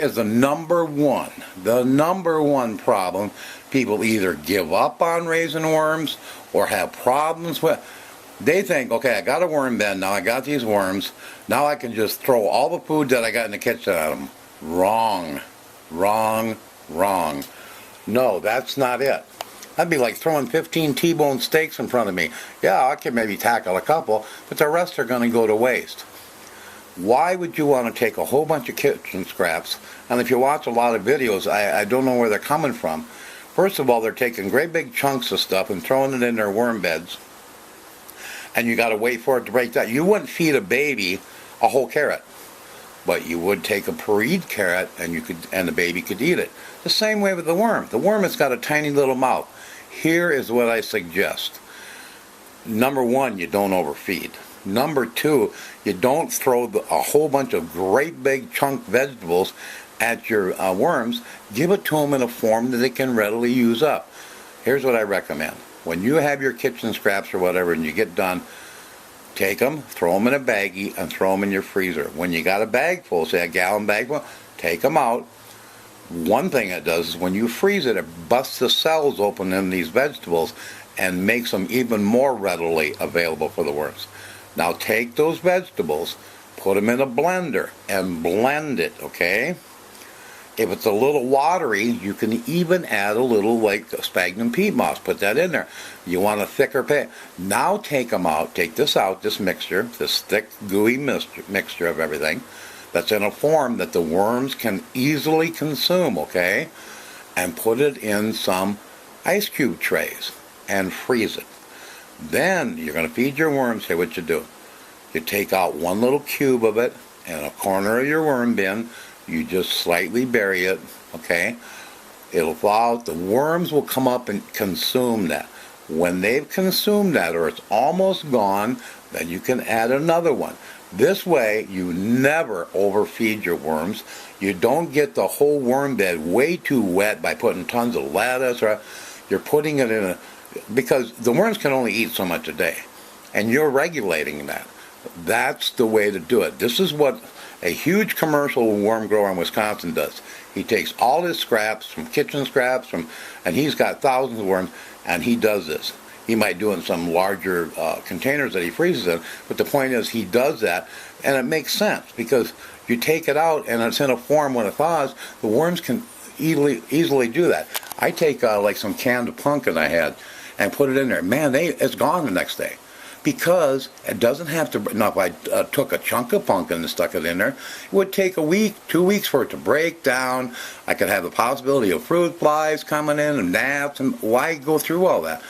Is the number one problem. People either give up on raising worms or have problems with. They think, okay, I got a worm bed now, I got these worms, now I can just throw all the food that I got in the kitchen at them. Wrong. No, that's not it. That'd be like throwing 15 T-bone steaks in front of me. Yeah, I can maybe tackle a couple, but the rest are going to go to waste. Why would you want to take a whole bunch of kitchen scraps? And if you watch a lot of videos, I don't know where they're coming from. First of all, they're taking great big chunks of stuff and throwing it in their worm beds. And you got to wait for it to break down. You wouldn't feed a baby a whole carrot, but you would take a pureed carrot and the baby could eat it. The same way with the worm. The worm has got a tiny little mouth. Here is what I suggest. Number one, you don't overfeed. Number two, you don't throw a whole bunch of great big chunk vegetables at your worms. Give it to them in a form that they can readily use up. Here's what I recommend. When you have your kitchen scraps or whatever and you get done, take them, throw them in a baggie, and throw them in your freezer. When you got a bag full, say a gallon bag full, take them out. One thing it does is when you freeze it, it busts the cells open in these vegetables and makes them even more readily available for the worms. Now take those vegetables, put them in a blender, and blend it, okay? If it's a little watery, you can even add a little like sphagnum peat moss. Put that in there. You want a thicker paste. Now take them out. Take this out, this mixture, this thick, gooey mixture of everything that's in a form that the worms can easily consume, okay? And put it in some ice cube trays and freeze it. Then you're going to feed your worms. Say what you do. You take out one little cube of it in a corner of your worm bin. You just slightly bury it, okay? It'll fall out. The worms will come up and consume that. When they've consumed that or it's almost gone, then you can add another one. This way, you never overfeed your worms. You don't get the whole worm bed way too wet by putting tons of lettuce. Or you're putting it in because the worms can only eat so much a day. And you're regulating that. That's the way to do it. This is what a huge commercial worm grower in Wisconsin does. He takes all his scraps, from kitchen scraps, and he's got thousands of worms, and he does this. He might do it in some larger containers that he freezes in, but the point is he does that, and it makes sense because you take it out and it's in a form when it thaws, the worms can easily do that. I take like some canned pumpkin I had and put it in there. Man, it's gone the next day. Because it doesn't have to. Now, if I took a chunk of pumpkin and stuck it in there, it would take a week, 2 weeks for it to break down. I could have the possibility of fruit flies coming in and gnats, and why go through all that?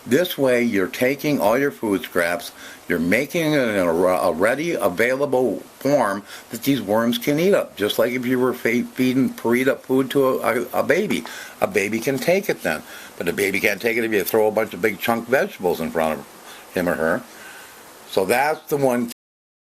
This way, you're taking all your food scraps, you're making it in a ready, available form that these worms can eat up. Just like if you were feeding pureed up food to a baby. A baby can take it then. But a baby can't take it if you throw a bunch of big chunk vegetables in front of him or her. So that's the one